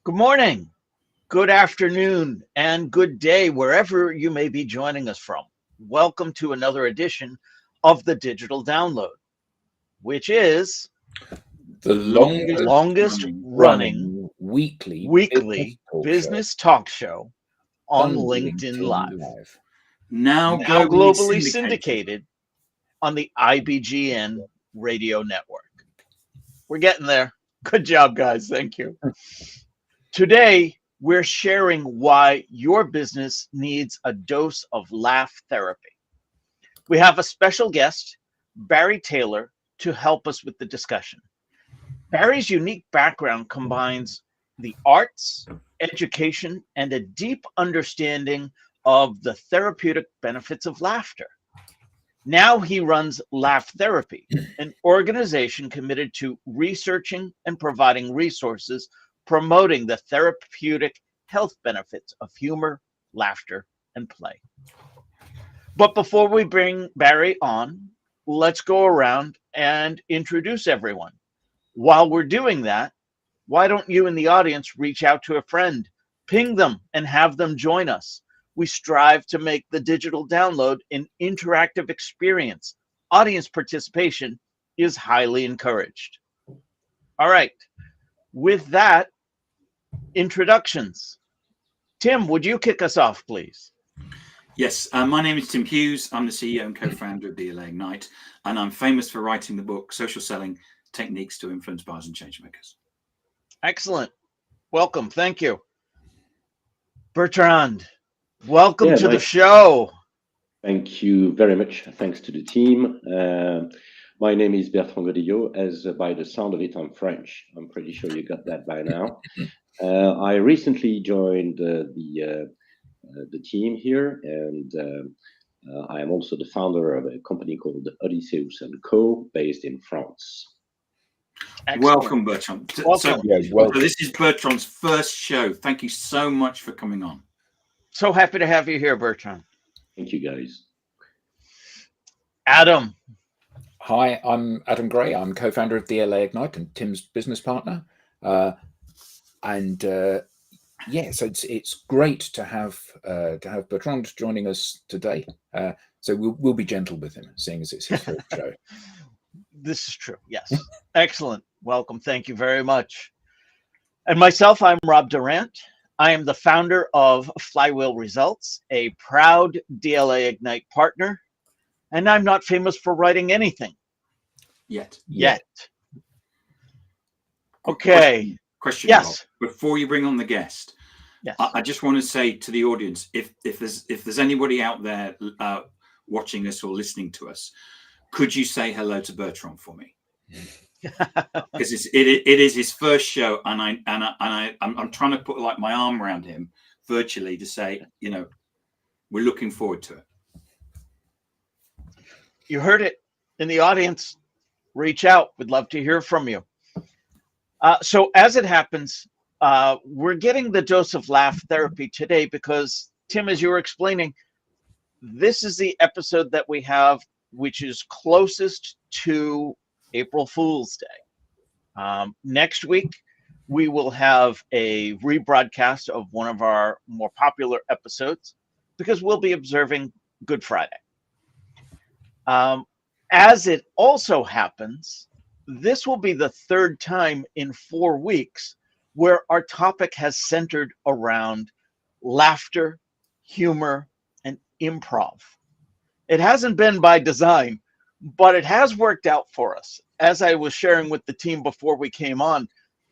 Good morning, good afternoon, and good day, wherever you may be joining us from. Welcome to another edition of the Digital Download, which is the longest running weekly business talk show on LinkedIn Live. Now globally syndicated on the IBGN radio network. We're getting there. Good job, guys. Thank you. Today, we're sharing why your business needs a dose of laugh therapy. We have a special guest, Barry Taylor, to help us with the discussion. Barry's unique background combines the arts, education, and a deep understanding of the therapeutic benefits of laughter. Now he runs Laugh Therapy, an organization committed to researching and providing resources promoting the therapeutic health benefits of humor, laughter, and play. But before we bring Barry on, let's go around and introduce everyone. While we're doing that, why don't you in the audience reach out to a friend, ping them, and have them join us? We strive to make the digital download an interactive experience. Audience participation is highly encouraged. All right, with that, introductions. Tim, would you kick us off, please? Yes, my name is Tim Hughes. I'm the CEO and co-founder of DLA Ignite, and I'm famous for writing the book, Social Selling Techniques to Influence Buyers and Changemakers. Excellent. Welcome. Thank you. Bertrand, welcome to the show. Thank you very much. Thanks to the team. My name is Bertrand Godillot. As by the sound of it, I'm French. I'm pretty sure you got that by now. I recently joined the team here, and I am also the founder of a company called Odysseus & Co, based in France. Excellent. Welcome, Bertrand. Welcome. So this is Bertrand's first show. Thank you so much for coming on. So happy to have you here, Bertrand. Thank you, guys. Adam. Hi, I'm Adam Gray. I'm co-founder of DLA Ignite and Tim's business partner. So it's great to have Bertrand joining us today. So we'll be gentle with him, seeing as it's his first show. This is true. Yes. Excellent. Welcome. Thank you very much. And myself, I'm Rob Durant. I am the founder of Flywheel Results, a proud DLA Ignite partner, and I'm not famous for writing anything. Yet. Okay. Question. Yes. Rob, before you bring on the guest, yes. I just want to say to the audience, if there's anybody out there watching us or listening to us, could you say hello to Bertrand for me? Because it is his first show, and I'm trying to put like my arm around him virtually to say, we're looking forward to it. You heard it in the audience. Reach out. We'd love to hear from you. So as it happens, we're getting the dose of laugh therapy today because, Tim, as you were explaining, this is the episode that we have which is closest to April Fool's Day. Next week, we will have a rebroadcast of one of our more popular episodes because we'll be observing Good Friday. As it also happens, this will be the third time in 4 weeks where our topic has centered around laughter, humor, and improv. It hasn't been by design, but it has worked out for us. As I was sharing with the team before we came on,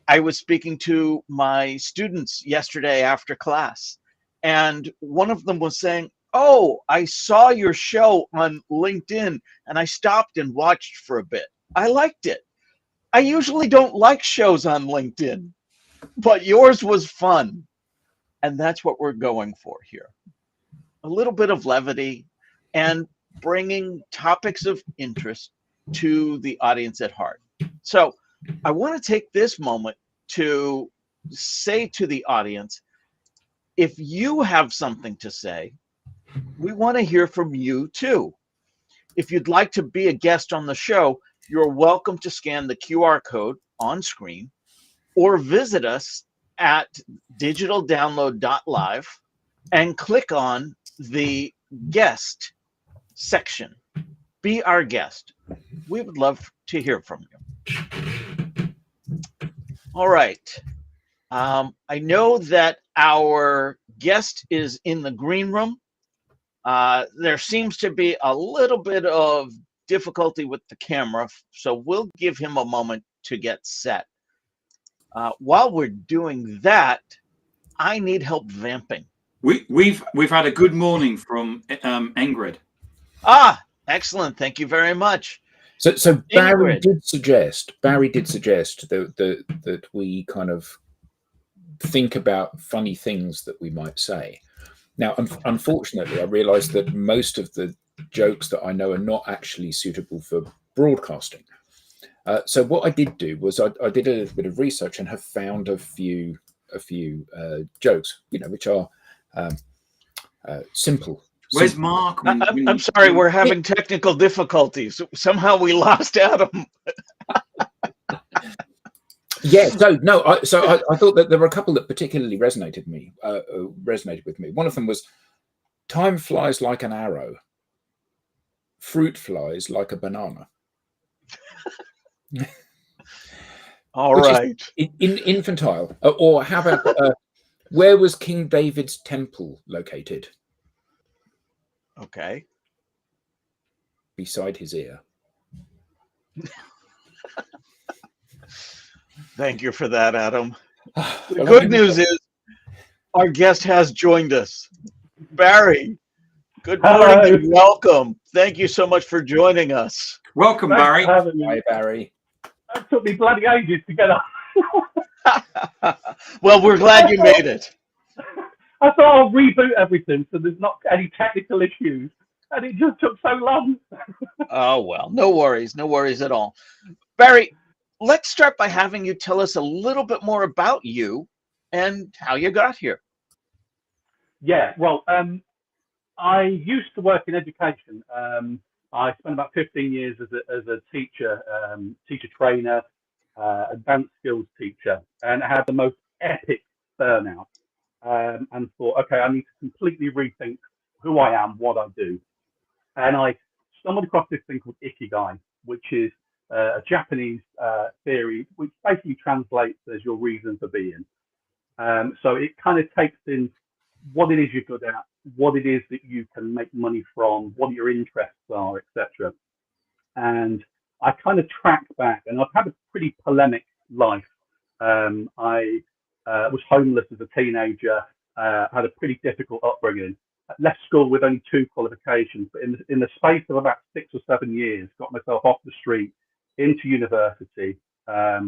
I was speaking to my students yesterday after class, and one of them was saying, "Oh, I saw your show on LinkedIn, and I stopped and watched for a bit. I liked it. I usually don't like shows on LinkedIn, but yours was fun." And that's what we're going for here. A little bit of levity and bringing topics of interest to the audience at heart. So I want to take this moment to say to the audience, if you have something to say, we want to hear from you too. If you'd like to be a guest on the show, you're welcome to scan the QR code on screen or visit us at digitaldownload.live and click on the guest section. Be our guest. We would love to hear from you. All right. I know that our guest is in the green room. There seems to be a little bit of difficulty with the camera, so we'll give him a moment to get set. While we're doing that, I need help vamping. We've had a good morning from Ingrid. Ah, excellent. Thank you very much. So Barry did suggest that we kind of think about funny things that we might say. Now, unfortunately, I realized that most of the jokes that I know are not actually suitable for broadcasting. So what I did do was I did a little bit of research and have found a few jokes, which are simple. Where's Mark? I'm sorry, we're having technical difficulties. Somehow we lost Adam. Yeah, I thought that there were a couple that particularly resonated with me. One of them was, time flies like an arrow, fruit flies like a banana. All right. Infantile. Or how about, where was King David's temple located? Okay. Beside his ear. Thank you for that, Adam. The good news is our guest has joined us. Barry, good morning and welcome. Thank you so much for joining us. Welcome, Barry. Hi, Barry. That took me bloody ages to get up. Well, we're glad you made it. I thought I'll reboot everything so there's not any technical issues, and it just took so long. Oh, well, no worries at all. Barry, let's start by having you tell us a little bit more about you and how you got here. Yeah, well, I used to work in education. I spent about 15 years as a teacher, teacher trainer, advanced skills teacher, and I had the most epic burnout. And thought, okay, I need to completely rethink who I am, what I do. And I stumbled across this thing called Ikigai, which is a Japanese theory, which basically translates as your reason for being. So it kind of takes in what it is you're good at, what it is that you can make money from, what your interests are, etc. And I kind of tracked back, and I've had a pretty polemic life. I was homeless as a teenager, had a pretty difficult upbringing, left school with only 2 qualifications, but in the space of about 6 or 7 years, got myself off the street, into university, got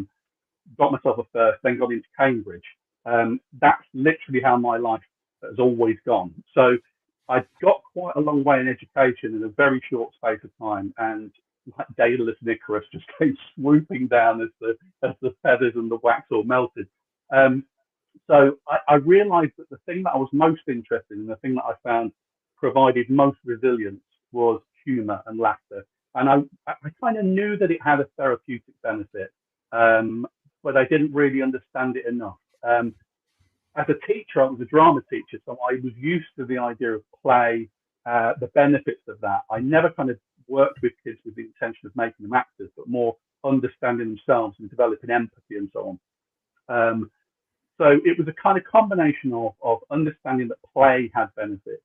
myself a first, then got into Cambridge. That's literally how my life has always gone. So I got quite a long way in education in a very short space of time, and like Daedalus and Icarus just came swooping down as the feathers and the wax all melted. So I realized that the thing that I was most interested in, the thing that I found provided most resilience, was humor and laughter. And I kind of knew that it had a therapeutic benefit, but I didn't really understand it enough. As a teacher, I was a drama teacher, so I was used to the idea of play, the benefits of that. I never kind of worked with kids with the intention of making them actors, but more understanding themselves and developing empathy and so on. So it was a kind of combination of understanding that play had benefits,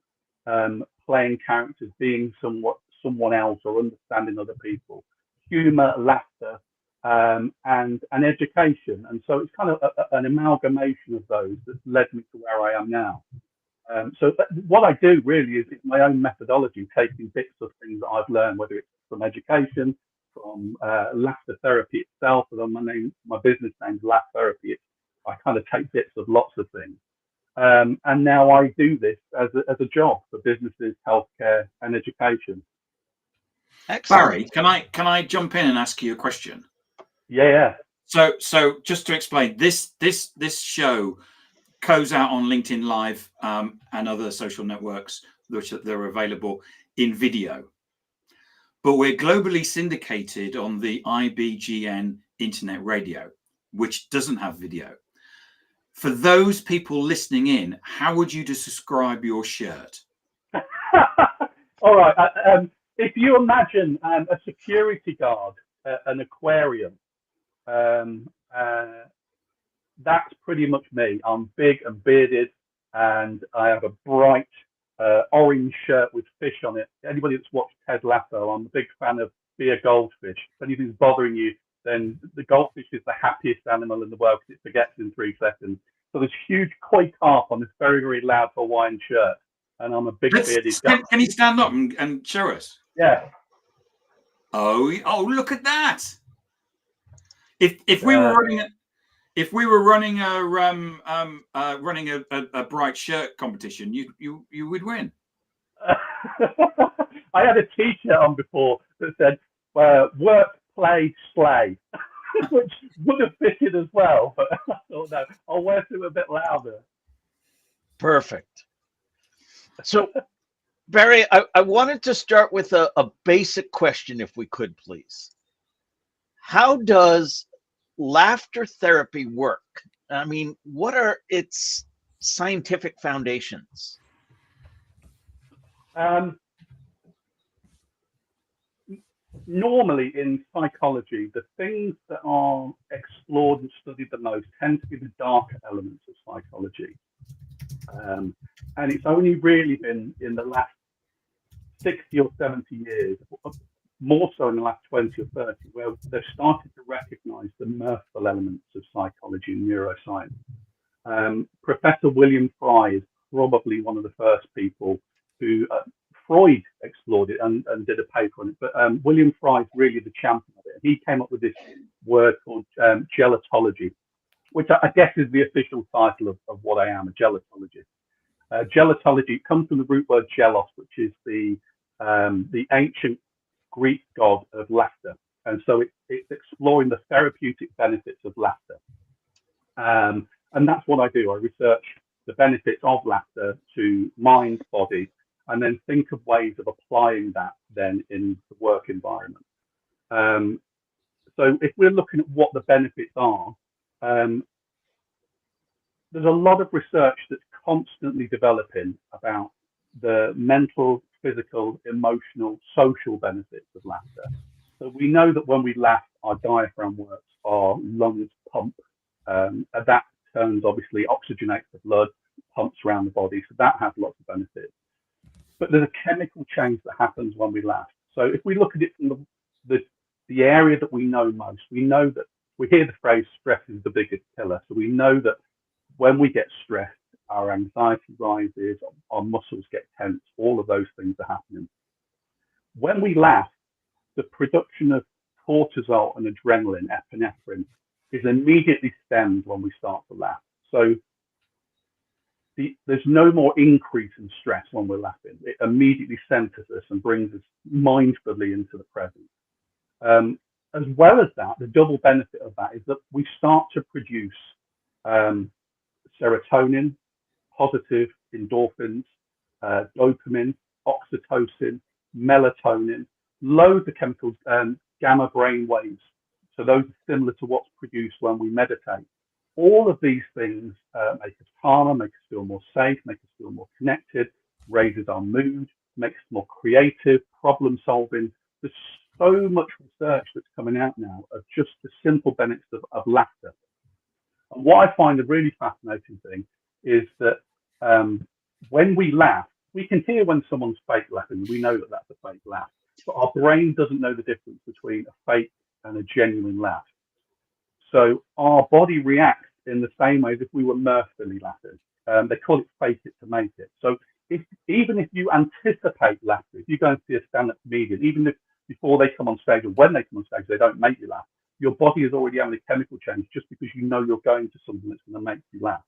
playing characters, being someone else, or understanding other people, humor, laughter, and education. And so it's kind of an amalgamation of those that led me to where I am now. So what I do really is it's my own methodology, taking bits of things that I've learned, whether it's from education, from laughter therapy itself, and my business name's Laugh Therapy. I kind of take bits of lots of things. And now I do this as a job for businesses, healthcare, and education. Excellent. Barry, can I jump in and ask you a question? Yeah. So just to explain, this show goes out on LinkedIn Live and other social networks, which they're available in video. But we're globally syndicated on the IBGN internet radio, which doesn't have video. For those people listening in, how would you describe your shirt? All right. If you imagine a security guard at an aquarium, that's pretty much me. I'm big and bearded, and I have a bright orange shirt with fish on it. Anybody that's watched Ted Lasso, I'm a big fan of Be a Goldfish. If anything's bothering you, then the goldfish is the happiest animal in the world because it forgets in 3 seconds. So there's huge koi carp on this very, very loud Hawaiian shirt, and I'm a big bearded guy. Can you stand up and show us? Yeah. Oh, look at that! If we were running a bright shirt competition, you would win. I had a T-shirt on before that said "Work, play, slay," which would have fitted as well. But I thought, no, I'll wear it a bit louder. Perfect. So, Barry, I wanted to start with a basic question, if we could, please. How does laughter therapy work? I mean, what are its scientific foundations? Normally in psychology, the things that are explored and studied the most tend to be the darker elements of psychology. And it's only really been in the last 60 or 70 years, more so in the last 20 or 30, where they've started to recognize the mirthful elements of psychology and neuroscience. Professor William Fry is probably one of the first people who, Freud explored it and did a paper on it, but William Fry is really the champion of it. He came up with this word called gelotology, which I guess is the official title of what I am, a gelotologist. Gelotology comes from the root word gelos, which is the ancient Greek god of laughter, and so it's exploring the therapeutic benefits of laughter. And that's what I do. I research the benefits of laughter to mind, body, and then think of ways of applying that then in the work environment. So if we're looking at what the benefits are, there's a lot of research that's constantly developing about the mental, physical, emotional, social benefits of laughter. So we know that when we laugh, our diaphragm works, our lungs pump, and that turns, obviously, oxygenates the blood, pumps around the body. So that has lots of benefits. But there's a chemical change that happens when we laugh. So if we look at it from the area that we know most, we know that we hear the phrase stress is the biggest killer. So we know that when we get stressed, our anxiety rises, our muscles get tense, all of those things are happening. When we laugh, the production of cortisol and adrenaline, epinephrine, is immediately stemmed when we start to laugh. So there's no more increase in stress when we're laughing. It immediately centers us and brings us mindfully into the present. As well as that, the double benefit of that is that we start to produce serotonin, positive endorphins, dopamine, oxytocin, melatonin, loads of chemicals, gamma brain waves. So those are similar to what's produced when we meditate. All of these things make us calmer, make us feel more safe, make us feel more connected, raises our mood, makes us more creative, problem solving. There's so much research that's coming out now of just the simple benefits of laughter. And what I find a really fascinating thing is that when we laugh, we can hear when someone's fake laughing. We know that that's a fake laugh, but our brain doesn't know the difference between a fake and a genuine laugh. So our body reacts in the same way as if we were mirthfully laughing. They call it fake it to make it. So even if you anticipate laughter, if you go and see a stand-up comedian, even if before they come on stage or when they come on stage, they don't make you laugh, your body is already having a chemical change just because you know you're going to something that's going to make you laugh.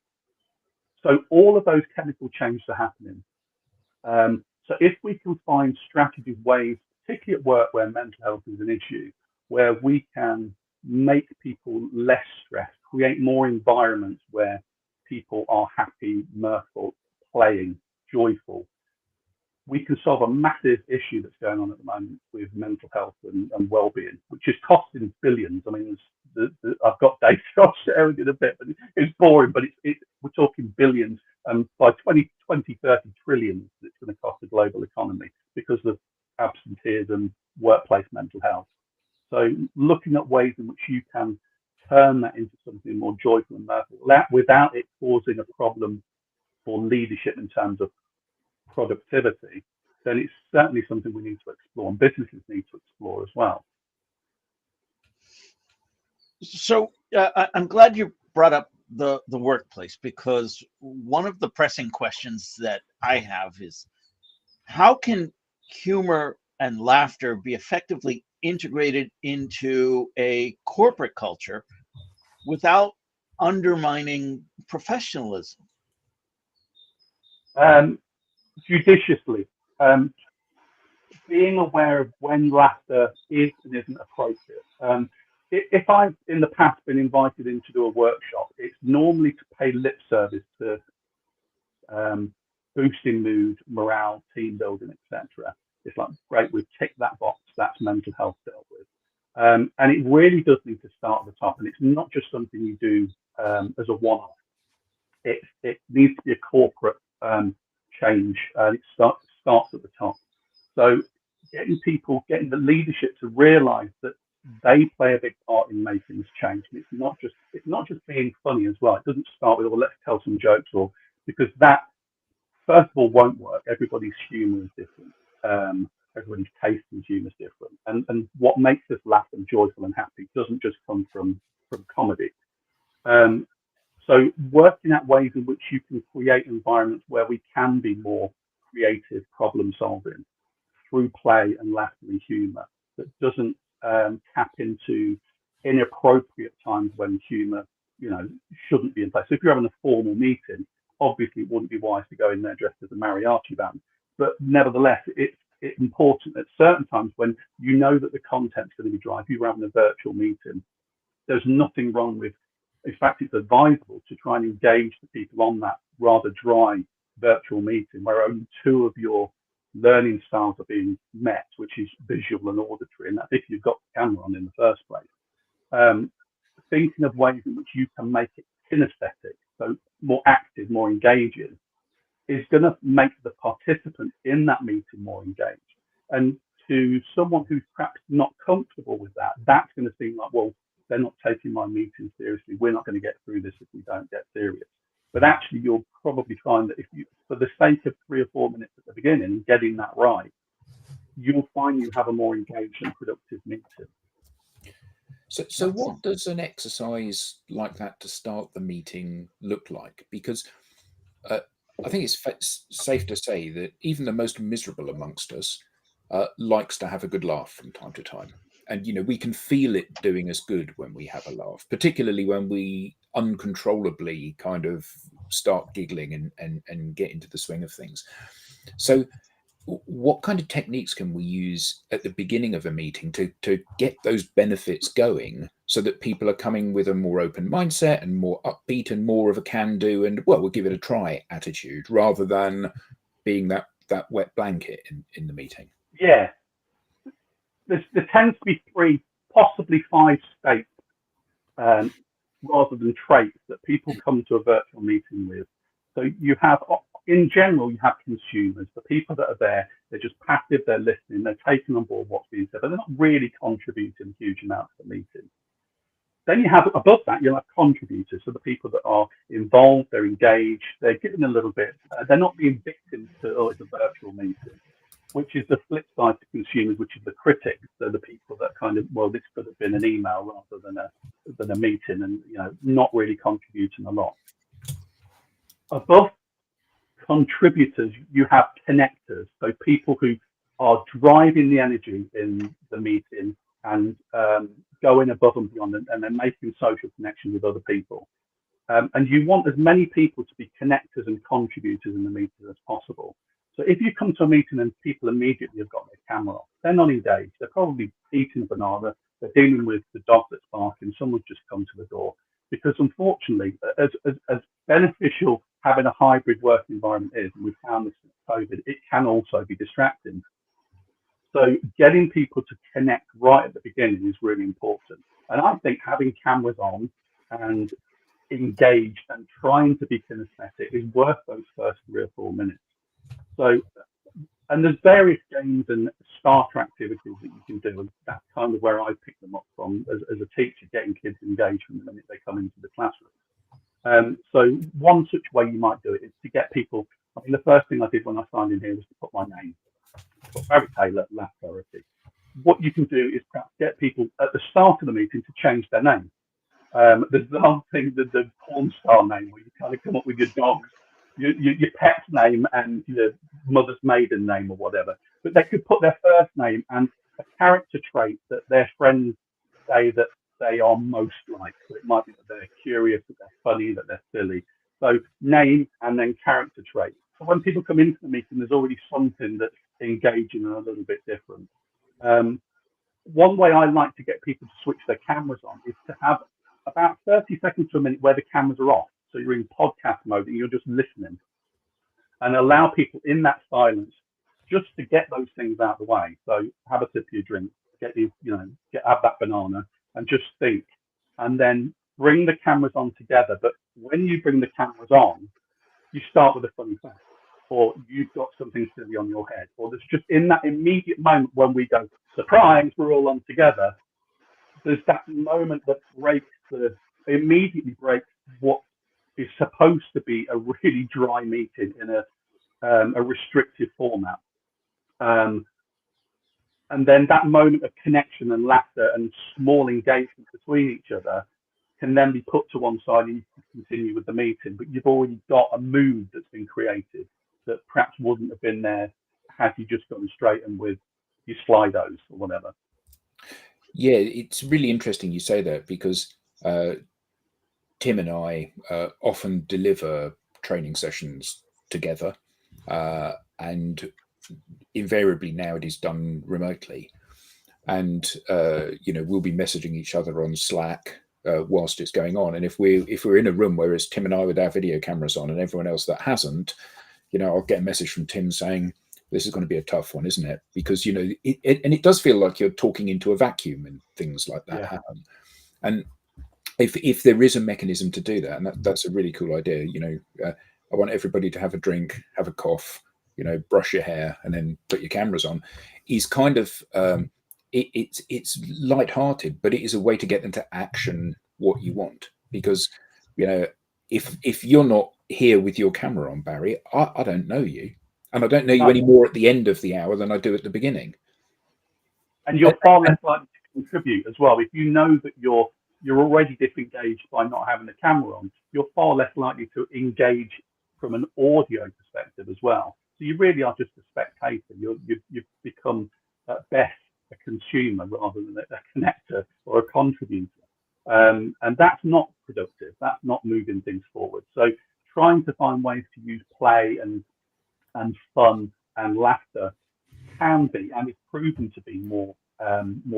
So all of those chemical changes are happening. So if we can find strategies, ways, particularly at work where mental health is an issue, where we can make people less stressed, create more environments where people are happy, mirthful, playing, joyful, we can solve a massive issue that's going on at the moment with mental health and well-being, which is costing billions. I mean, I've got data I'll share with you in a bit, but it's boring. But we're talking billions, and by 2030 trillions it's going to cost the global economy because of absenteeism, workplace mental health. So looking at ways in which you can turn that into something more joyful and mirthful without it causing a problem for leadership in terms of productivity, then it's certainly something we need to explore, and businesses need to explore as well. So I'm glad you brought up the workplace, because one of the pressing questions that I have is, how can humor and laughter be effectively integrated into a corporate culture without undermining professionalism? Judiciously, being aware of when laughter is and isn't appropriate. If I've in the past been invited in to do a workshop, it's normally to pay lip service to boosting mood, morale, team building, etc. It's like, great, we've ticked that box, that's mental health dealt with. And it really does need to start at the top, and it's not just something you do as a one-off. It needs to be a corporate change, and it starts at the top. So getting the leadership to realise that they play a big part in making this change. And it's not just being funny as well. It doesn't start with, well, let's tell some jokes, or because that first of all won't work. Everybody's humour is different. Everybody's taste in humour is different. And what makes us laugh and joyful and happy doesn't just come from comedy. So working out ways in which you can create environments where we can be more creative, problem solving through play and laughter and humour, that doesn't tap into inappropriate times when humour, shouldn't be in place. So if you're having a formal meeting, obviously it wouldn't be wise to go in there dressed as a mariachi band. But nevertheless, it's important at certain times when you know that the content's going to be dry. If you're having a virtual meeting, there's nothing wrong with, in fact, it's advisable to try and engage the people on that rather dry virtual meeting where only two of your learning styles are being met, which is visual and auditory, and that's if you've got the camera on in the first place. Thinking of ways in which you can make it kinesthetic, so more active, more engaging, is going to make the participants in that meeting more engaged. And to someone who's perhaps not comfortable with that, that's going to seem like, well, they're not taking my meeting seriously. We're not going to get through this if we don't get serious. But actually, you'll probably find that if you, for the sake of 3 or 4 minutes at the beginning and getting that right, you'll find you have a more engaged and productive meeting. So what does an exercise like that to start the meeting look like? Because I think it's safe to say that even the most miserable amongst us likes to have a good laugh from time to time. And, we can feel it doing us good when we have a laugh, particularly when we uncontrollably kind of start giggling and get into the swing of things. So what kind of techniques can we use at the beginning of a meeting to get those benefits going so that people are coming with a more open mindset and more upbeat and more of a can-do and, well, we'll give it a try attitude rather than being that wet blanket in the meeting? Yeah. There tends to be 3, possibly 5 states rather than traits that people come to a virtual meeting with. So you have, in general, you have consumers, the people that are there, they're just passive, they're listening, they're taking on board what's being said, but they're not really contributing huge amounts to the meeting. Then you have, above that, you'll have contributors, so the people that are involved, they're engaged, they're giving a little bit, they're not being victims to, oh, it's a virtual meeting, which is the flip side to consumers, which is the critics. So the people that kind of, well, this could have been an email rather than a meeting, and not really contributing a lot. Above contributors, you have connectors, so people who are driving the energy in the meeting and going above and beyond, and they're making social connections with other people. And you want as many people to be connectors and contributors in the meeting as possible. So if you come to a meeting and people immediately have got their camera off, they're not engaged. They're probably eating a banana. They're dealing with the dog that's barking. Someone's just come to the door. Because unfortunately, as beneficial having a hybrid work environment is, and we've found this since COVID, it can also be distracting. So getting people to connect right at the beginning is really important. And I think having cameras on and engaged and trying to be kinesthetic is worth those first 3 or 4 minutes. So, and there's various games and starter activities that you can do, and that's kind of where I pick them up from as a teacher, getting kids engaged from the minute they come into the classroom. So one such way you might do it is to get people, I mean, the first thing I did when I signed in here was to put my name, Barry Taylor, Laugh Therapy. What you can do is perhaps get people at the start of the meeting to change their name. There's the whole thing, the porn star name, where you kind of come up with your dog's, your pet's name and your mother's maiden name or whatever. But they could put their first name and a character trait that their friends say that they are most like. So it might be that they're curious, that they're funny, that they're silly. So name and then character trait. So when people come into the meeting, there's already something that's engaging and a little bit different. One way I like to get people to switch their cameras on is to have about 30 seconds to a minute where the cameras are off. So you're in podcast mode and you're just listening, and allow people in that silence just to get those things out of the way. So have a sip of your drink, have that banana and just think, and then bring the cameras on together. But when you bring the cameras on, you start with a funny fact, or you've got something silly on your head, or there's just in that immediate moment when we go, surprise, we're all on together, there's that moment that immediately breaks what is supposed to be a really dry meeting in a restrictive format. And then that moment of connection and laughter and small engagement between each other can then be put to one side and you can continue with the meeting, but you've already got a mood that's been created that perhaps wouldn't have been there had you just gone straight in with your Slidos or whatever. Yeah, it's really interesting you say that, because Tim and I often deliver training sessions together, and invariably now it is done remotely. And we'll be messaging each other on Slack whilst it's going on. And if we're in a room where it's Tim and I with our video cameras on and everyone else that hasn't, I'll get a message from Tim saying, this is going to be a tough one, isn't it? Because, it does feel like you're talking into a vacuum and things like that happen. And if there is a mechanism to do that, and that's a really cool idea, I want everybody to have a drink, have a cough, brush your hair, and then put your cameras on, is kind of, it's lighthearted, but it is a way to get them to action what you want. Because, if you're not here with your camera on, Barry, I don't know you. And I don't know you any more at the end of the hour than I do at the beginning. And you're far less likely to contribute as well. If you know that you're already disengaged by not having the camera on, you're far less likely to engage from an audio perspective as well. So you really are just a spectator. You've become at best a consumer rather than a connector or a contributor. And that's not productive. That's not moving things forward. So trying to find ways to use play and fun and laughter can be, and is proven to be more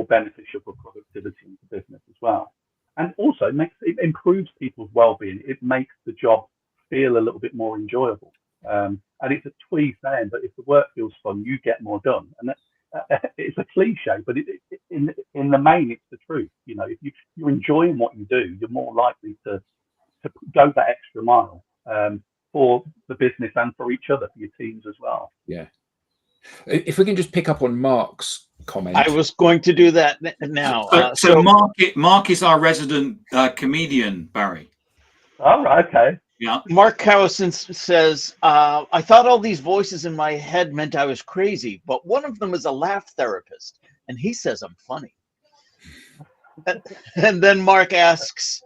beneficial for productivity in the business as well. And also it improves people's well-being. It makes the job feel a little bit more enjoyable. And it's a tweeze then, but if the work feels fun, you get more done. And it's a cliche, but in the main, it's the truth. If you're enjoying what you do, you're more likely to go that extra mile for the business and for each other, for your teams as well. Yeah. If we can just pick up on Mark's comment. I was going to do that now. So Mark is our resident comedian, Barry. Oh, right, okay. Yeah. Mark Cowison says, I thought all these voices in my head meant I was crazy, but one of them is a laugh therapist, and he says I'm funny. And then Mark asks,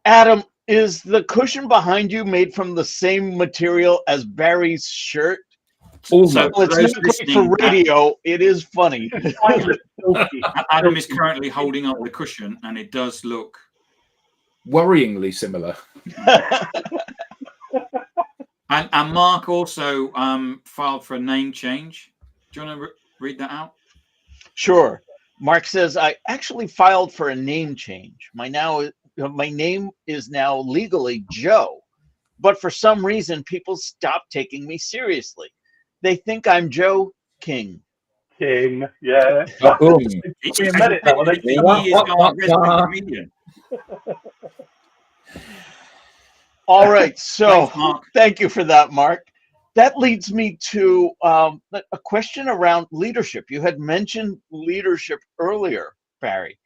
Adam, is the cushion behind you made from the same material as Barry's shirt? Also, well, it's not great for radio. It is funny. Adam is currently holding up the cushion, and it does look worryingly similar. And Mark also filed for a name change. Do you want to read that out? Sure. Mark says, I actually filed for a name change. My name is now legally Joe, but for some reason, people stopped taking me seriously. They think I'm Joe King. King, yeah. Boom. He is our resident comedian. All right, so Thanks, thank you for that, Mark. That leads me to a question around leadership. You had mentioned leadership earlier, Barry.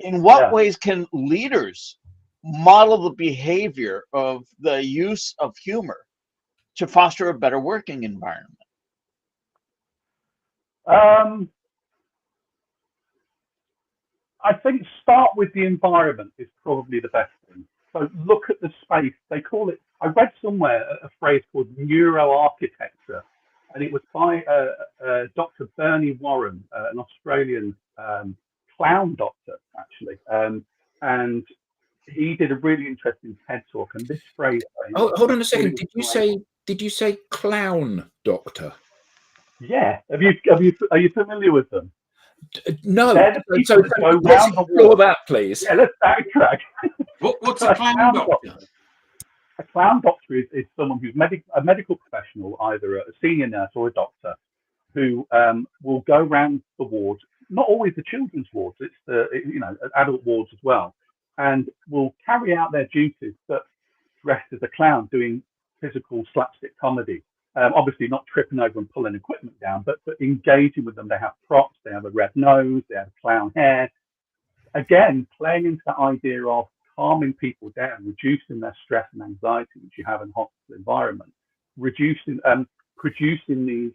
In what ways can leaders model the behavior of the use of humor to foster a better working environment? I think start with the environment is probably the best thing. So look at the space. They call it, I read somewhere a phrase called neuroarchitecture, and it was by Dr. Bernie Warren, an Australian clown doctor, actually. And he did a really interesting TED talk, and this phrase. Oh, hold on a second. Did you say clown doctor? Yeah. Are you familiar with them? No. So let's explore that, please. Yeah, let's backtrack. What's a clown doctor? A clown doctor is someone who's a medical professional, either a senior nurse or a doctor, who will go around the wards, not always the children's wards, it's the adult wards as well, and will carry out their duties, but dressed as a clown, doing physical slapstick comedy. Obviously not tripping over and pulling equipment down, but engaging with them. They have props, they have a red nose, they have clown hair. Again, playing into that idea of calming people down, reducing their stress and anxiety, which you have in a hospital environment, producing these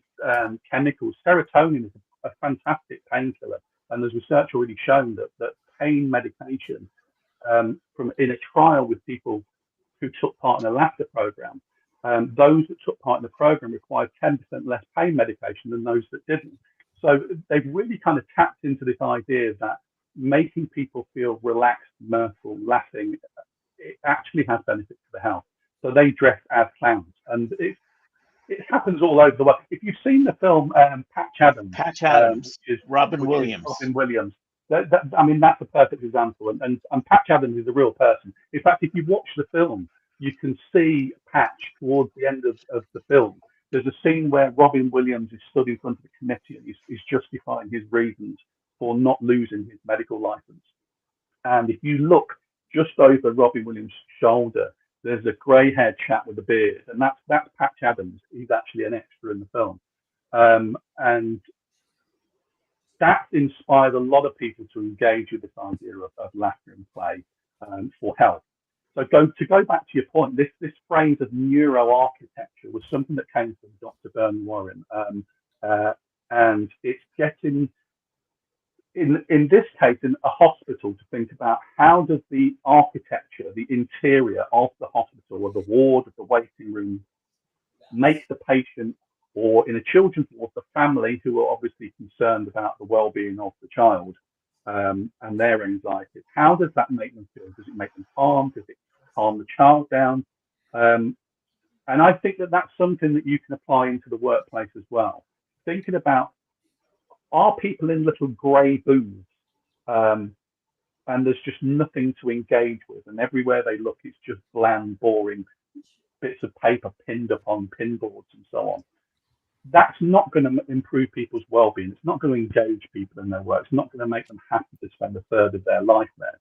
chemicals. Serotonin is a fantastic painkiller, and there's research already shown that pain medication in a trial with people who took part in a laughter program, those that took part in the program required 10% less pain medication than those that didn't. So they've really kind of tapped into this idea that making people feel relaxed, mirthful, laughing, it actually has benefits to the health. So they dress as clowns, and it happens all over the world. If you've seen the film Patch Adams, which is Robin Williams. I mean, that's a perfect example. And Patch Adams is a real person. In fact, if you watch the film, you can see Patch towards the end of the film. There's a scene where Robin Williams is stood in front of the committee and he's justifying his reasons for not losing his medical license. And if you look just over Robin Williams' shoulder, there's a grey-haired chap with a beard, and that's Patch Adams. He's actually an extra in the film. And that inspired a lot of people to engage with this idea of laughter and play for health. So to go back to your point, this phrase of neuroarchitecture was something that came from Dr. Bernie Warren, and it's getting, in this case, in a hospital, to think about how does the architecture, the interior of the hospital or the ward, of the waiting room, make the patient, or in a children's ward, the family who are obviously concerned about the well-being of the child and their anxiety. How does that make them feel? Does it make them calm? Does it calm the child down? And I think that that's something that you can apply into the workplace as well. Thinking about, are people in little grey booths and there's just nothing to engage with, and everywhere they look it's just bland, boring bits of paper pinned up on pinboards and so on. That's not going to improve people's well-being. It's not going to engage people in their work. It's not going to make them happy to spend a third of their life there.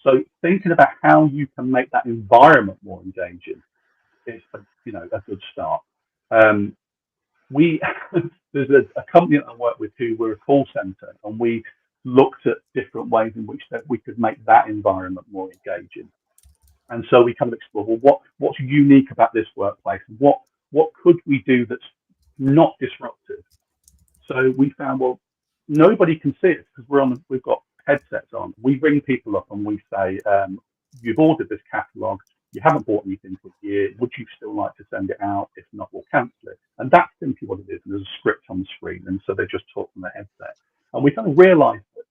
So thinking about how you can make that environment more engaging is a good start. There's a company that I work with who we're a call center, and we looked at different ways in which that we could make that environment more engaging. And so we kind of explored, well, what's unique about this workplace? What could we do that's not disruptive? So we found, well, nobody can see it because we've got headsets on. We ring people up and we say, you've ordered this catalogue, you haven't bought anything for a year, would you still like to send it out? If not, we'll cancel it. And that's simply what it is. And there's a script on the screen, and so they just talk from their headset. And we kind of realised that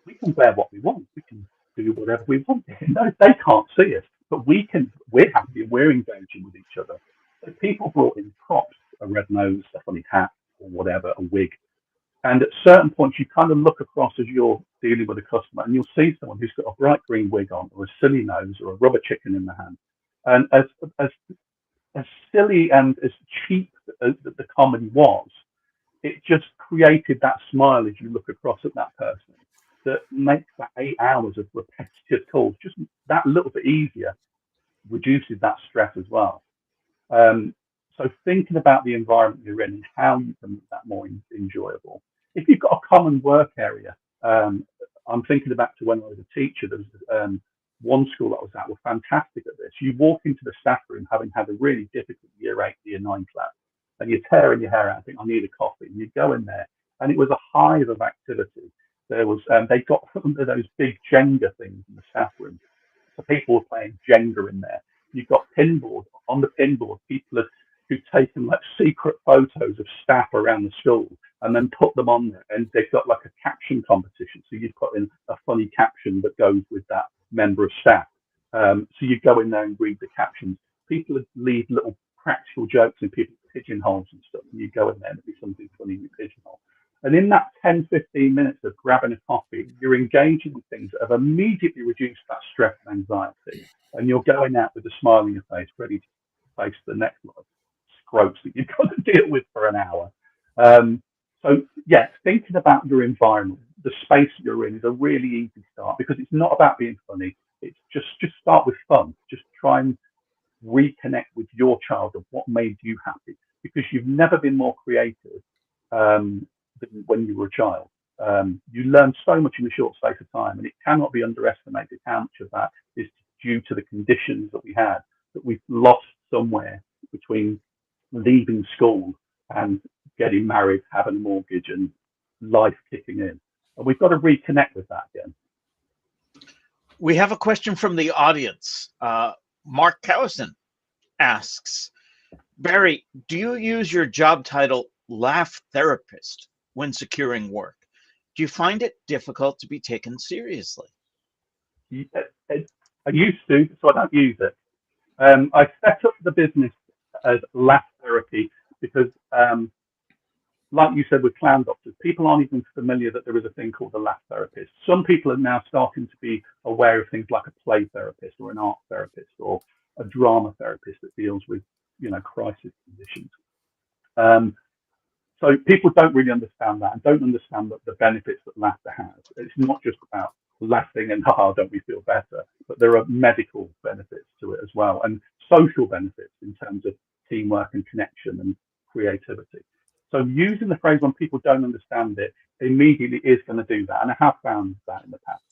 we can wear what we want. We can do whatever we want. No, they can't see us, but we're happy, we're engaging with each other. So people brought in props, a red nose, a funny hat, or whatever, a wig. And at certain points, you kind of look across as you're dealing with a customer, and you'll see someone who's got a bright green wig on, or a silly nose, or a rubber chicken in the hand. And as silly and as cheap as the comedy was, it just created that smile as you look across at that person that makes that 8 hours of repetitive calls just that little bit easier, reduces that stress as well. So thinking about the environment you're in and how you can make that more enjoyable. If you've got a common work area, I'm thinking back to when I was a teacher. There was one school that I was at were fantastic at this. You walk into the staff room having had a really difficult year 8, year 9 class, and you're tearing your hair out. I think I need a coffee. And you go in there, and it was a hive of activity. There was they got under those big Jenga things in the staff room, so people were playing Jenga in there. You've got pinboard. On the pinboard, people who've taken like secret photos of staff around the school and then put them on there, and they've got like a caption competition. So you've put in a funny caption that goes with that member of staff. So you go in there and read the captions. People leave little practical jokes in people's pigeonholes and stuff, and you go in there and it'll be something funny in your pigeonhole. And in that 10, 15 minutes of grabbing a coffee, you're engaging with things that have immediately reduced that stress and anxiety. And you're going out with a smile on your face, ready to face the next lot of scropes that you've got to deal with for an hour. So yeah, thinking about your environment, the space you're in is a really easy start, because it's not about being funny. It's just start with fun. Just try and reconnect with your child of what made you happy, because you've never been more creative than when you were a child. You learn so much in a short space of time, and it cannot be underestimated how much of that is due to the conditions that we had, that we've lost somewhere between leaving school and getting married, having a mortgage, and life kicking in. And we've got to reconnect with that again. We have a question from the audience. Mark Cowson asks, Barry, do you use your job title laugh therapist when securing work? Do you find it difficult to be taken seriously? I used to, so I don't use it. I set up the business as Laugh Therapy because, like you said with Clown Doctors, people aren't even familiar that there is a thing called a laugh therapist. Some people are now starting to be aware of things like a play therapist or an art therapist or a drama therapist that deals with, crisis conditions. So people don't really understand that and don't understand the benefits that laughter has. It's not just about laughing and don't we feel better, but there are medical benefits to it as well, and social benefits in terms of teamwork and connection and creativity. So using the phrase when people don't understand it immediately is going to do that, and I have found that in the past.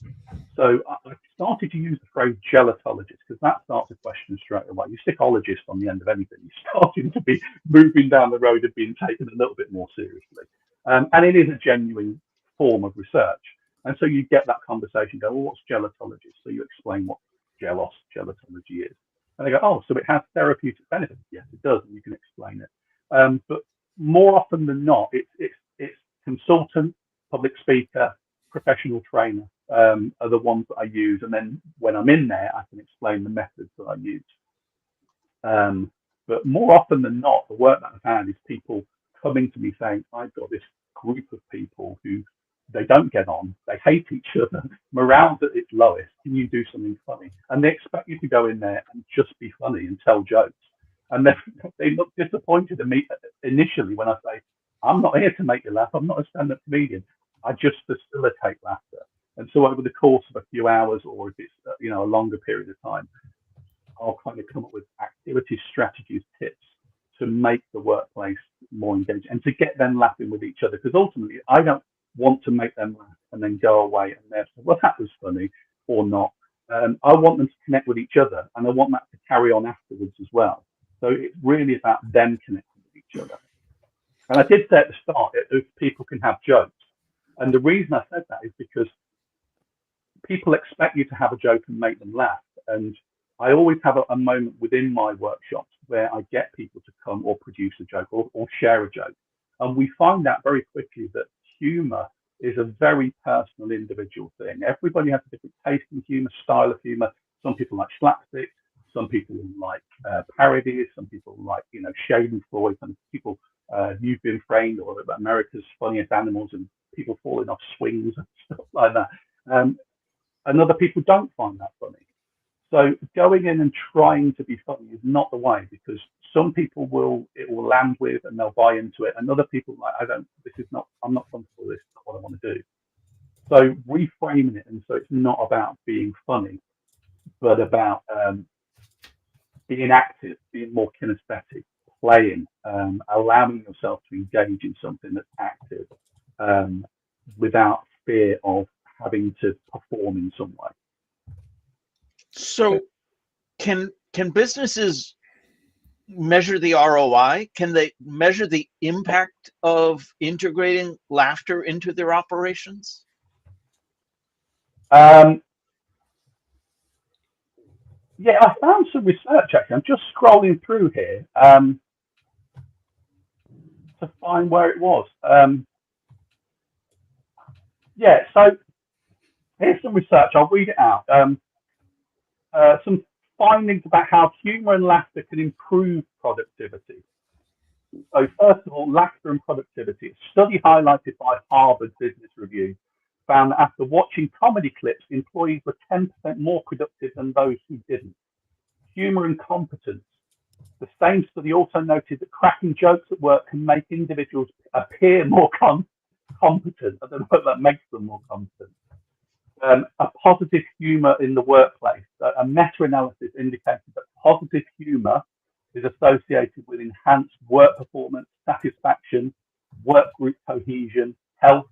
So I started to use the phrase gelotologist, because that starts a question straight away. You stick ologist on the end of anything, you're starting to be moving down the road of being taken a little bit more seriously. And it is a genuine form of research. And so you get that conversation, go, well, what's gelotologist? So you explain what gelotology is. And they go, oh, so it has therapeutic benefits. Yes, it does, and you can explain it. But more often than not, it's consultant, public speaker, professional trainer are the ones that I use. And then when I'm in there, I can explain the methods that I use. But more often than not, the work that I've had is people coming to me saying, I've got this group of people who they don't get on, they hate each other, morale's at its lowest, can you do something funny? And they expect you to go in there and just be funny and tell jokes. And they look disappointed at me initially when I say, I'm not here to make you laugh, I'm not a stand-up comedian, I just facilitate laughter. And so over the course of a few hours, or if it's a longer period of time, I'll kind of come up with activities, strategies, tips to make the workplace more engaging and to get them laughing with each other. Because ultimately, I don't want to make them laugh and then go away and they're saying, well, that was funny or not. I want them to connect with each other, and I want that to carry on afterwards as well. So it's really about them connecting with each other. And I did say at the start, if people can have jokes. And the reason I said that is because people expect you to have a joke and make them laugh. And I always have a moment within my workshops where I get people to come or produce a joke or share a joke. And we find out very quickly that humor is a very personal, individual thing. Everybody has a different taste in humor, style of humor. Some people like slapstick, some people like parodies, some people like, Schadenfreude, and people, You've Been Framed, or America's Funniest Animals, and people falling off swings and stuff like that. And other people don't find that funny. So going in and trying to be funny is not the way, because some people it will land with and they'll buy into it, and other people like, I'm not comfortable with this, it's not what I want to do. So reframing it, and so it's not about being funny, but about being active, being more kinesthetic, playing, allowing yourself to engage in something that's active, without fear of having to perform in some way. So can businesses measure the ROI? Can they measure the impact of integrating laughter into their operations? Yeah, I found some research actually. I'm just scrolling through here to find where it was. Yeah, so here's some research. I'll read it out. Some findings about how humor and laughter can improve productivity. So first of all, laughter and productivity. A study highlighted by Harvard Business Review found that after watching comedy clips, employees were 10% more productive than those who didn't. Humor and competence. The same study also noted that cracking jokes at work can make individuals appear more competent. I don't know if that makes them more competent. A positive humor in the workplace. A meta-analysis indicated that positive humor is associated with enhanced work performance, satisfaction, work group cohesion, health,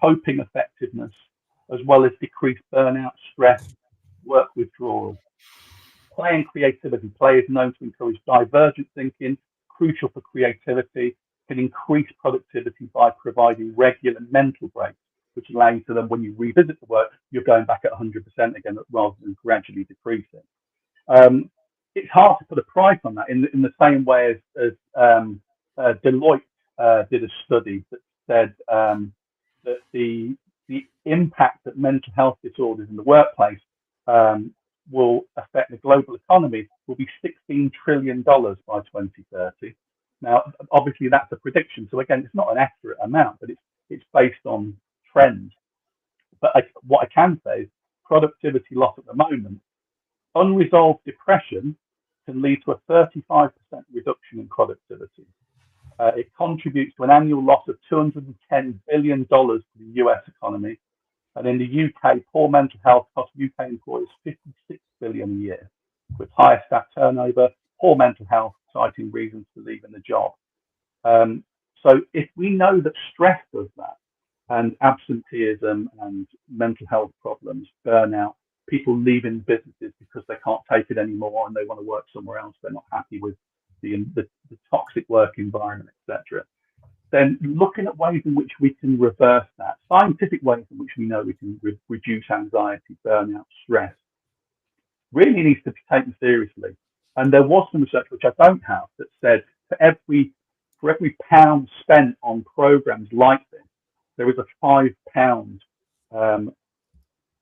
coping effectiveness, as well as decreased burnout, stress, work withdrawal. Play and creativity. Play is known to encourage divergent thinking, crucial for creativity, can increase productivity by providing regular mental breaks, which allow you to then, when you revisit the work, you're going back at 100% again rather than gradually decreasing. It's hard to put a price on that in the same way as Deloitte did a study that said that the impact that mental health disorders in the workplace will affect the global economy will be $16 trillion by 2030. Now, obviously, that's a prediction. So again, it's not an accurate amount, but it's based on trends. But what I can say is productivity loss at the moment, unresolved depression can lead to a 35% reduction in productivity. It contributes to an annual loss of $210 billion to the US economy. And in the UK, poor mental health costs UK employers $56 billion a year, with higher staff turnover, poor mental health, citing reasons for leaving the job. So if we know that stress does that, and absenteeism and mental health problems, burnout, people leaving businesses because they can't take it anymore and they want to work somewhere else, they're not happy with the toxic work environment, etc. Then looking at ways in which we can reverse that, scientific ways in which we know we can reduce anxiety, burnout, stress, really needs to be taken seriously. And there was some research, which I don't have, that said for every pound spent on programs like this, there is a £5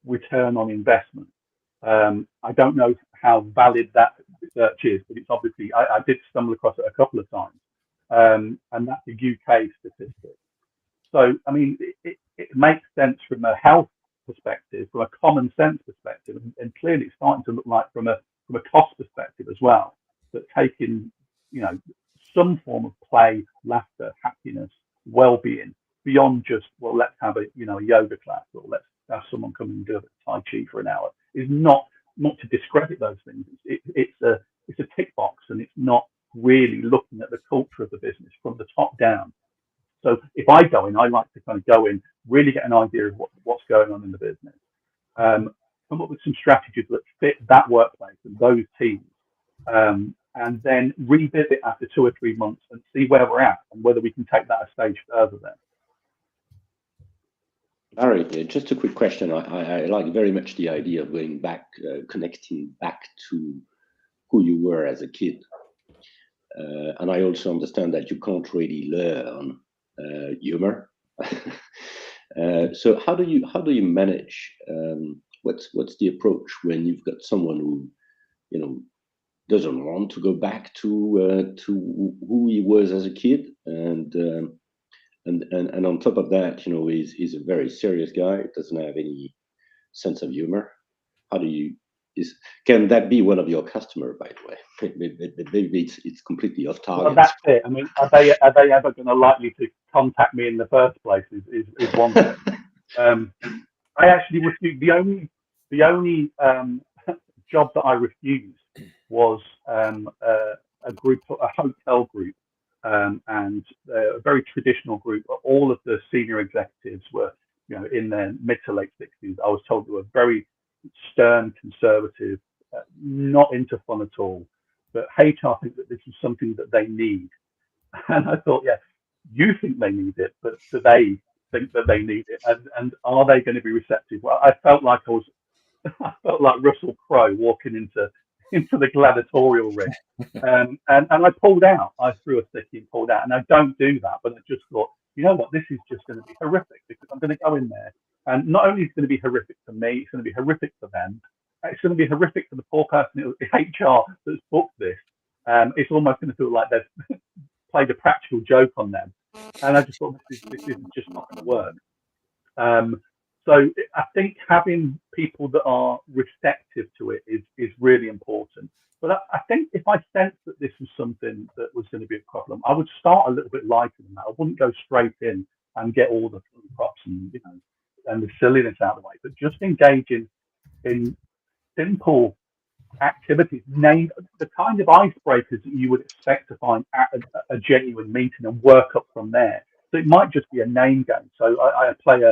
return on investment. I don't know how valid that research is, but it's obviously, I did stumble across it a couple of times. And that's a UK statistic. So, I mean, it makes sense from a health perspective, from a common sense perspective, and clearly it's starting to look like from a cost perspective as well, that taking, some form of play, laughter, happiness, well-being, beyond just, well, let's have a yoga class, or let's have someone come and do a Tai Chi for an hour, is not to discredit those things. It's a tick box, and it's not really looking at the culture of the business from the top down. So if I go in, I like to kind of go in, really get an idea of what's going on in the business, come up with some strategies that fit that workplace and those teams, and then revisit after 2 or 3 months and see where we're at and whether we can take that a stage further then. Barry, just a quick question. I like very much the idea of going back, connecting back to who you were as a kid. And I also understand that you can't really learn humor. So how do you manage? What's the approach when you've got someone who doesn't want to go back to who he was as a kid, and on top of that, he's a very serious guy, doesn't have any sense of humor. How do you Can that be one of your customers, by the way? Maybe it's completely off target. Well, that's it. I mean, are they ever going to likely to contact me in the first place? Is one thing. I actually refused the only job that I refused was a hotel group, and a very traditional group. All of the senior executives were, in their mid to late 60s. I was told they were very stern, conservative, not into fun at all. But HR think that this is something that they need, and I thought, yeah, you think they need it, but do they think that they need it, and are they going to be receptive? Well, I felt like Russell Crowe walking into the gladiatorial ring, and I pulled out. I threw a sticky and pulled out, and I don't do that, but I just thought, you know what, this is just going to be horrific, because I'm going to go in there, and not only is it going to be horrific for me, it's going to be horrific for them. It's going to be horrific for the poor person in HR that's booked this. It's almost going to feel like they've played a practical joke on them, and I just thought this is just not going to work. So I think having people that are receptive to it is really important. But I think if I sensed that this was something that was going to be a problem, I would start a little bit lighter than that. I wouldn't go straight in and get all the props and the silliness out of the way, but just engaging in simple activities, name the kind of icebreakers that you would expect to find at a genuine meeting, and work up from there. So it might just be a name game. So I play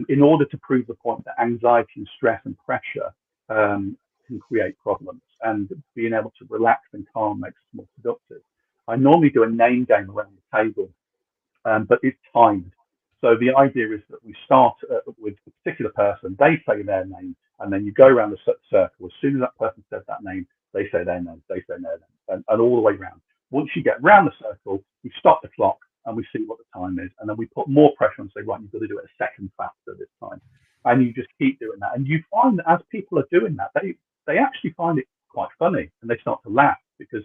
in order to prove the point that anxiety and stress and pressure can create problems, and being able to relax and calm makes us more productive. I normally do a name game around the table, but it's timed. So the idea is that we start with a particular person, they say their name, and then you go around the circle. As soon as that person says that name, they say their name, they say their name, and all the way around. Once you get round the circle, we stop the clock and we see what the time is, and then we put more pressure and say, right, you've got to do it a second faster this time. And you just keep doing that. And you find that as people are doing that, they actually find it quite funny, and they start to laugh, because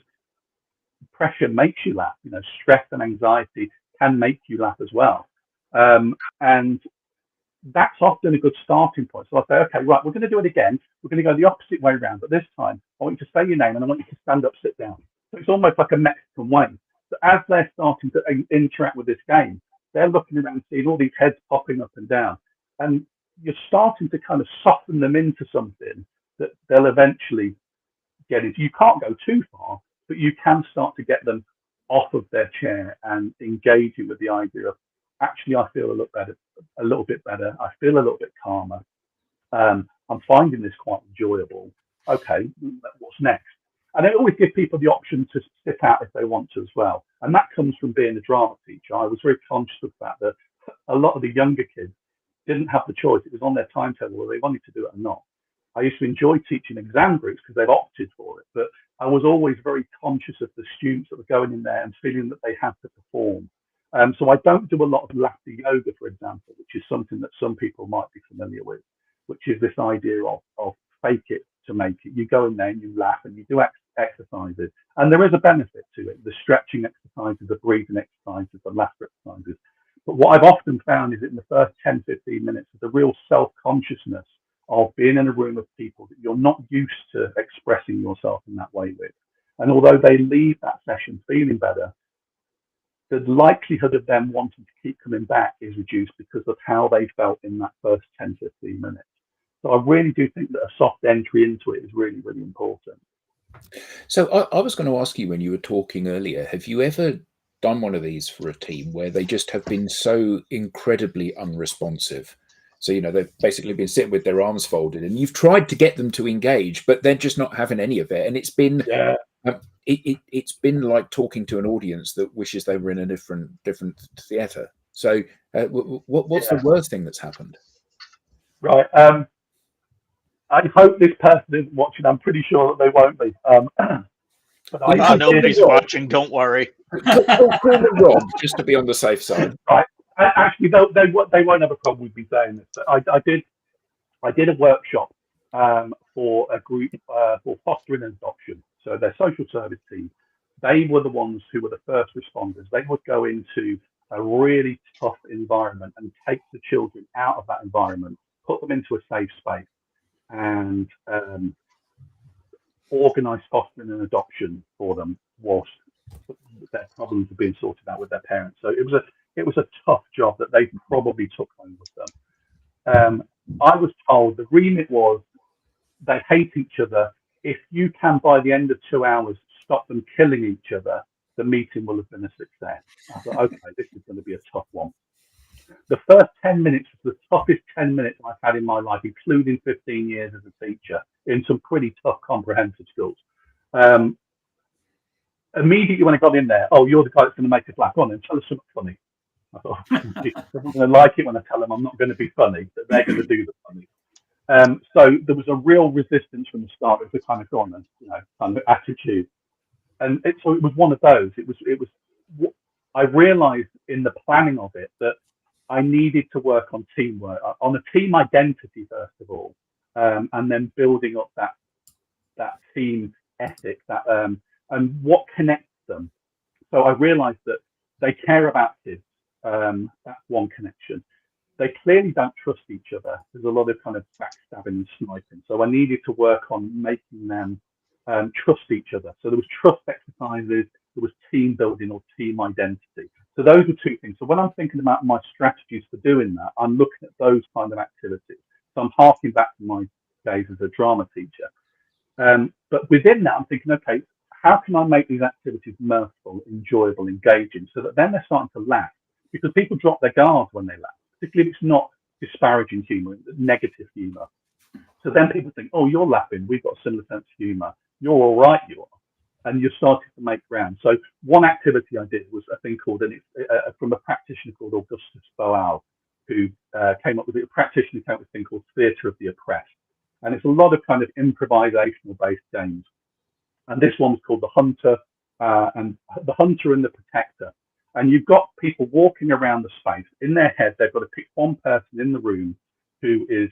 pressure makes you laugh. Stress and anxiety can make you laugh as well. And that's often a good starting point. So I say, okay, right, we're going to do it again. We're going to go the opposite way around, but this time I want you to say your name, and I want you to stand up, sit down. So it's almost like a Mexican way. So as they're starting to interact with this game, they're looking around, seeing all these heads popping up and down, and you're starting to kind of soften them into something that they'll eventually get into. You can't go too far, but you can start to get them off of their chair and engaging with the idea of, actually, I feel a little bit better. I feel a little bit calmer. I'm finding this quite enjoyable. Okay, what's next? And I always give people the option to sit out if they want to as well. And that comes from being a drama teacher. I was very conscious of that a lot of the younger kids didn't have the choice. It was on their timetable whether they wanted to do it or not. I used to enjoy teaching exam groups because they've opted for it, but I was always very conscious of the students that were going in there and feeling that they had to perform. So I don't do a lot of laughter yoga, for example, which is something that some people might be familiar with, which is this idea of fake it to make it. You go in there and you laugh and you do exercises, and there is a benefit to it. The stretching exercises, the breathing exercises, the laughter exercises. But what I've often found is in the first 10, 15 minutes, is a real self-consciousness of being in a room of people that you're not used to expressing yourself in that way with. And although they leave that session feeling better, the likelihood of them wanting to keep coming back is reduced because of how they felt in that first 10, 15 minutes. So I really do think that a soft entry into it is really, really important. So I was going to ask you, when you were talking earlier, have you ever done one of these for a team where they just have been so incredibly unresponsive? So, they've basically been sitting with their arms folded, and you've tried to get them to engage, but they're just not having any of it. And it's been, it's been like talking to an audience that wishes they were in a different theatre. So what's the worst thing that's happened? Right. I hope this person isn't watching. I'm pretty sure that they won't be. But nobody's watching. Don't worry. Rob, just to be on the safe side. Right. Actually, they won't have a problem with me saying this. But I did a workshop for a group for fostering and adoption. So their social service team. They were the ones who were the first responders. They would go into a really tough environment and take the children out of that environment, put them into a safe space, and organise fostering and adoption for them whilst their problems were being sorted out with their parents. So it was a tough job that they probably took home with them. I was told the remit was they hate each other. If you can, by the end of 2 hours, stop them killing each other, the meeting will have been a success. I thought, okay, this is going to be a tough one. The first 10 minutes was the toughest 10 minutes I've had in my life, including 15 years as a teacher in some pretty tough comprehensive schools. Immediately when I got in there, oh, you're the guy that's going to make us laugh. On and tell us something funny. I thought, they're not going to like it when I tell them I'm not going to be funny, that they're going to do the funny. So there was a real resistance from the start. It was a kind of kind of attitude, and so it was one of those. It was. I realised in the planning of it that I needed to work on teamwork, on a team identity first of all, and then building up that team ethic, and what connects them. So I realised that they care about kids. That's one connection. They clearly don't trust each other. There's a lot of kind of backstabbing and sniping. So I needed to work on making them trust each other. So there was trust exercises, there was team building or team identity. So those are two things. So when I'm thinking about my strategies for doing that, I'm looking at those kind of activities. So I'm harking back to my days as a drama teacher. But within that, I'm thinking, okay, how can I make these activities mirthful, enjoyable, engaging, so that then they're starting to laugh? Because people drop their guard when they laugh, particularly if it's not disparaging humour, negative humour. So then people think, oh, you're laughing, we've got a similar sense of humour, you're all right, you are. And you're starting to make ground. So one activity I did was a thing called, and it's from a practitioner called Augustus Boal, who came up with it. A practitioner came up with a thing called Theatre of the Oppressed. And it's a lot of kind of improvisational based games. And this one was called The Hunter and the Protector. And you've got people walking around the space. In their head, they've got to pick one person in the room who is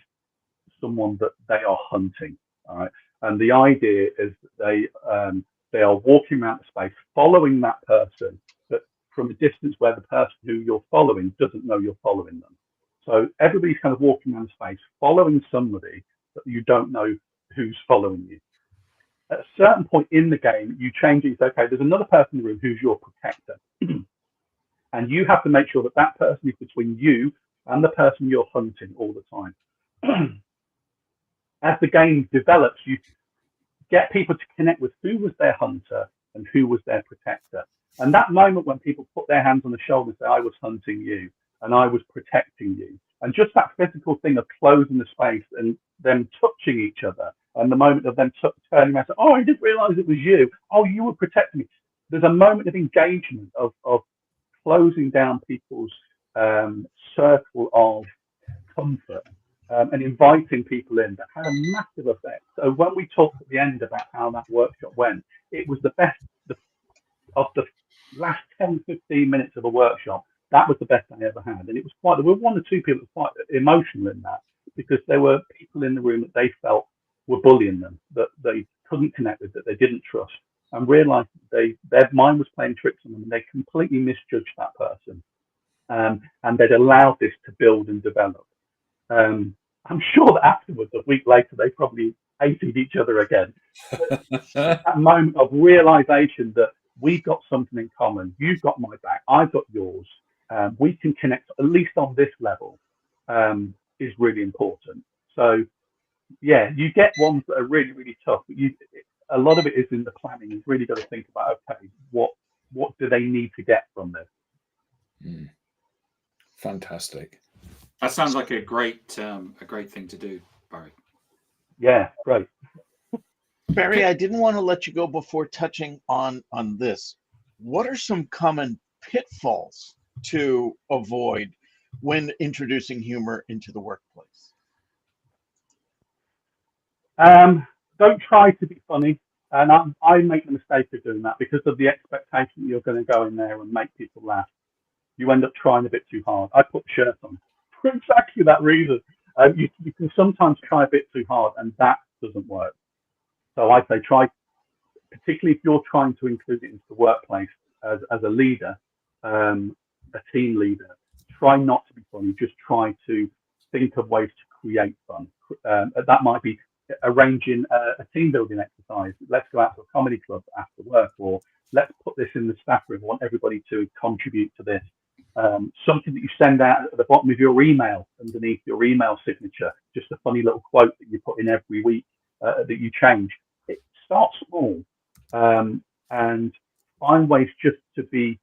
someone that they are hunting. All right. And the idea is that they are walking around the space, following that person, but from a distance where the person who you're following doesn't know you're following them. So everybody's kind of walking around the space, following somebody that you don't know who's following you. At a certain point in the game, you change it. Okay, there's another person in the room who's your protector. And you have to make sure that that person is between you and the person you're hunting all the time. As the game develops, you get people to connect with who was their hunter and who was their protector. And that moment when people put their hands on the shoulder and say, I was hunting you and I was protecting you. And just that physical thing of closing the space and them touching each other. And the moment of them turning around and saying, oh, I didn't realize it was you. Oh, you were protecting me. There's a moment of engagement, of closing down people's circle of comfort and inviting people in. That had a massive effect. So when we talked at the end about how that workshop went, it was the best of the last 10, 15 minutes of a workshop. That was the best I ever had. And it was there were one or two people that were quite emotional in that, because there were people in the room that they felt were bullying them, that they couldn't connect with, that they didn't trust, and realised that their mind was playing tricks on them, and they completely misjudged that person. And they'd allowed this to build and develop. I'm sure that afterwards, a week later, they probably hated each other again. That moment of realisation that we've got something in common, you've got my back, I've got yours, we can connect, at least on this level, is really important. So, yeah, you get ones that are really, really tough, but a lot of it is in the planning. You've really got to think about, okay, what do they need to get from this? Fantastic. That sounds like a great thing to do, Barry. Yeah, great. Barry, I didn't want to let you go before touching on this. What are some common pitfalls to avoid when introducing humor into the workplace? Don't try to be funny. And I make the mistake of doing that because of the expectation that you're going to go in there and make people laugh. You end up trying a bit too hard. I put shirts on for exactly that reason. You can sometimes try a bit too hard, and that doesn't work. So I say try, particularly if you're trying to include it into the workplace as a leader, a team leader, try not to be funny. Just try to think of ways to create fun. That might be arranging a team building exercise. Let's go out to a comedy club after work, or let's put this in the staff room. I want everybody to contribute to this. Something that you send out at the bottom of your email, underneath your email signature, just a funny little quote that you put in every week that you change. It starts small, and find ways just to be.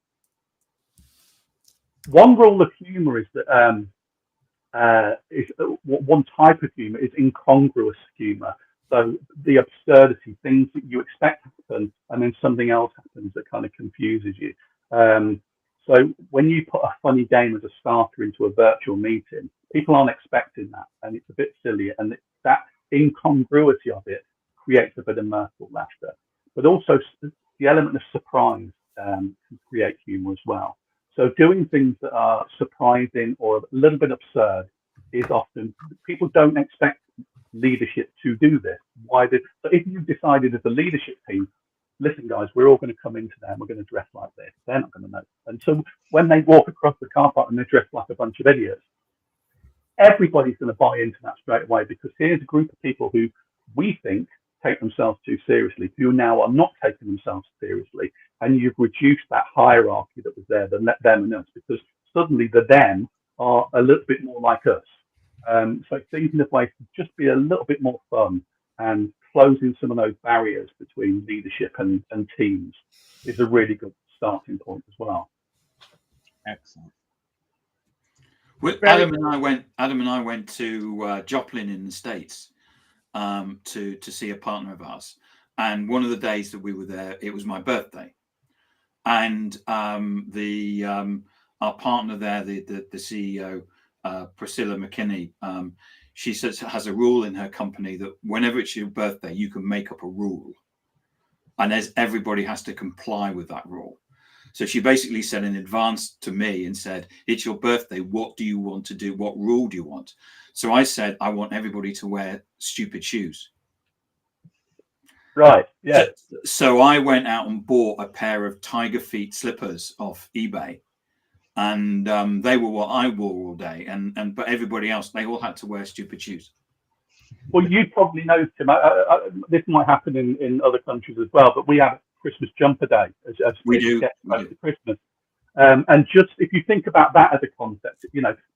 One rule of humor is that one type of humor is incongruous humor. So the absurdity, things that you expect to happen, and then something else happens that kind of confuses you. So when you put a funny game as a starter into a virtual meeting, people aren't expecting that, and it's a bit silly. And that incongruity of it creates a bit of mirthful laughter. But also the element of surprise can create humor as well. So doing things that are surprising or a little bit absurd is often, people don't expect leadership to do this. So if you've decided as a leadership team, listen guys, we're all going to come into there and we're going to dress like this, they're not going to know. And so when they walk across the car park and they're dressed like a bunch of idiots, everybody's going to buy into that straight away, because here's a group of people who we think take themselves too seriously, who now are not taking themselves seriously, and you've reduced that hierarchy that was there, the them and us, because suddenly the them are a little bit more like us. So thinking of ways to just be a little bit more fun and closing some of those barriers between leadership and teams is a really good starting point as well. Excellent. Adam and I went to Joplin in the States to see a partner of ours, and one of the days that we were there, it was my birthday, and our partner there, the CEO, Priscilla McKinney, she says has a rule in her company that whenever it's your birthday, you can make up a rule, and everybody has to comply with that rule. So she basically said in advance to me and said, it's your birthday. What do you want to do? What rule do you want? So I said, I want everybody to wear stupid shoes. Right. Yeah. So I went out and bought a pair of tiger feet slippers off eBay, and they were what I wore all day. But everybody else, they all had to wear stupid shoes. Well, you probably know, Tim, this might happen in other countries as well, but we have Christmas jumper day as we do. Get close to Christmas. And just if you think about that as a concept,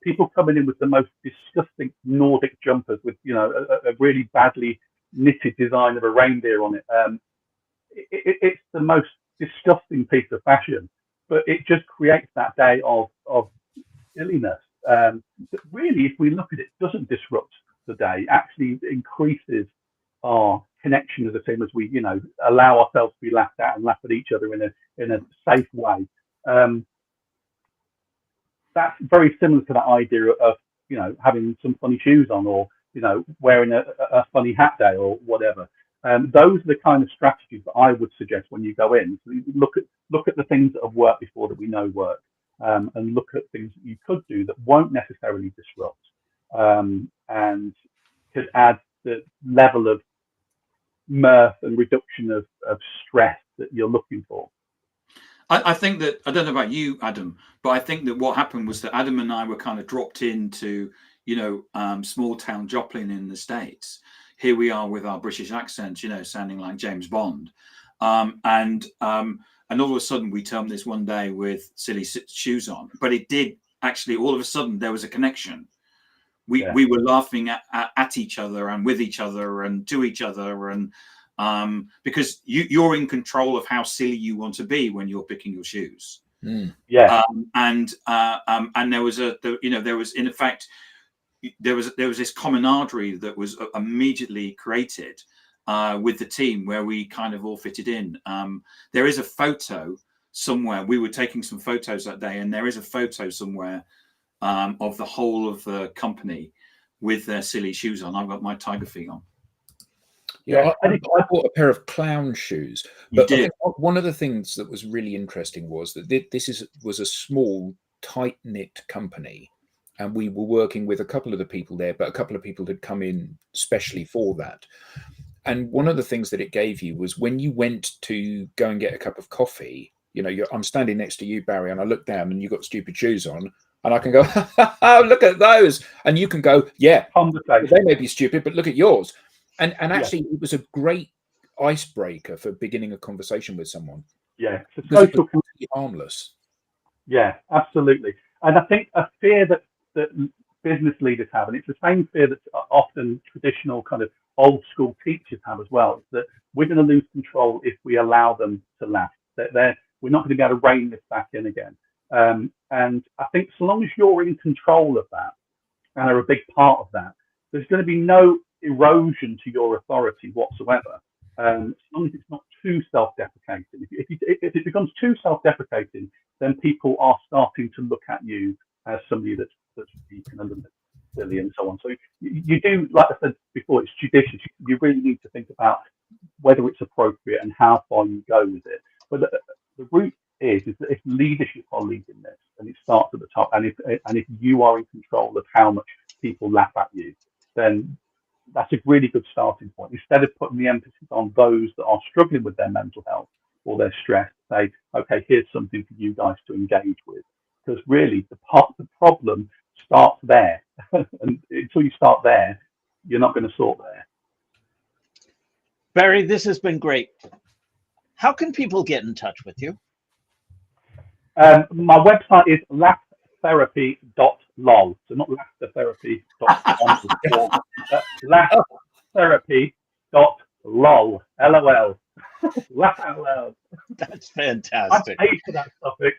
people coming in with the most disgusting Nordic jumpers with, a really badly knitted design of a reindeer on it. It's the most disgusting piece of fashion, but it just creates that day of silliness. Really, if we look at it, doesn't disrupt the day, actually increases our connection as a team as we, allow ourselves to be laughed at and laugh at each other in a safe way. That's very similar to that idea of, having some funny shoes on, or, wearing a funny hat day or whatever. Those are the kind of strategies that I would suggest when you go in. So you look at the things that have worked before that we know work, and look at things that you could do that won't necessarily disrupt, and could add the level of mirth and reduction of stress that you're looking for. I think that, I don't know about you, Adam, but I think that what happened was that Adam and I were kind of dropped into, small town Joplin in the States. Here we are with our British accents, sounding like James Bond. And all of a sudden we turned this one day with silly shoes on, but it did actually, all of a sudden there was a connection. We were laughing at each other and with each other and to each other, and because you're in control of how silly you want to be when you're picking your shoes. And there was in effect there was this camaraderie that was immediately created with the team, where we kind of all fitted in. There is a photo somewhere. We were taking some photos that day, and there is a photo somewhere of the whole of the company with their silly shoes on. I've got my tiger feet on. Yeah, I bought a pair of clown shoes. But one of the things that was really interesting was that this was a small, tight-knit company, and we were working with a couple of the people there, but a couple of people had come in specially for that. And one of the things that it gave you was when you went to go and get a cup of coffee, I'm standing next to you, Barry, and I look down and you've got stupid shoes on, and I can go, look at those. And you can go, yeah, they may be stupid, but look at yours. And actually, it was a great icebreaker for beginning a conversation with someone. Yeah, it's because it was completely harmless. Yeah, absolutely. And I think a fear that business leaders have, and it's the same fear that often traditional kind of old school teachers have as well, is that we're going to lose control if we allow them to laugh. That we're not going to be able to rein this back in again. And I think so long as you're in control of that and are a big part of that, there's going to be no erosion to your authority whatsoever. As long as it's not too self-deprecating. If it becomes too self-deprecating, then people are starting to look at you as somebody that's weak and a little bit silly and so on. So you do, like I said before, it's judicious. You really need to think about whether it's appropriate and how far you go with it. But the root is that if leadership are leading this, and it starts at the top, and if you are in control of how much people laugh at you, then that's a really good starting point. Instead of putting the emphasis on those that are struggling with their mental health or their stress, say, okay, here's something for you guys to engage with. Because really, the problem starts there. And until you start there, you're not going to sort there. Barry, this has been great. How can people get in touch with you? My website is laughtherapy.lol. So not laughtherapy.com. Laughtherapy.lol. LOL. Laugh out loud. That's fantastic. I paid for that topic.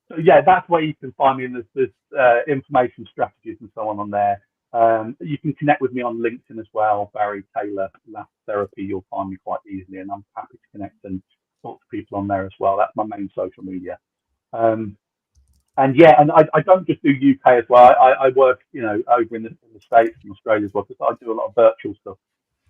So yeah, that's where you can find me, and there's information, strategies, and so on there. You can connect with me on LinkedIn as well, Barry Taylor, Laugh Therapy. You'll find me quite easily, and I'm happy to connect and talk to people on there as well. That's my main social media. And yeah, and I don't just do UK as well. I work, over in the States and Australia as well, because I do a lot of virtual stuff.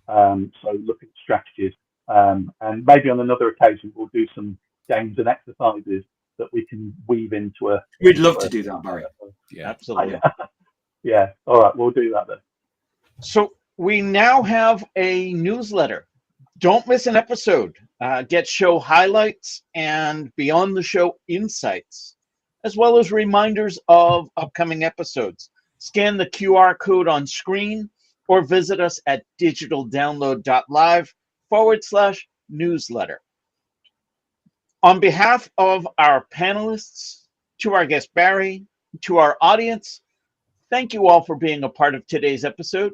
So looking at strategies, and maybe on another occasion we'll do some games and exercises that we can weave into a. We'd love to do that, Barry. Yeah, absolutely. Yeah. All right, we'll do that then. So we now have a newsletter. Don't miss an episode. Get show highlights and beyond the show insights, as well as reminders of upcoming episodes. Scan the QR code on screen or visit us at digitaldownload.live/newsletter. On behalf of our panelists, to our guest Barry, to our audience, thank you all for being a part of today's episode.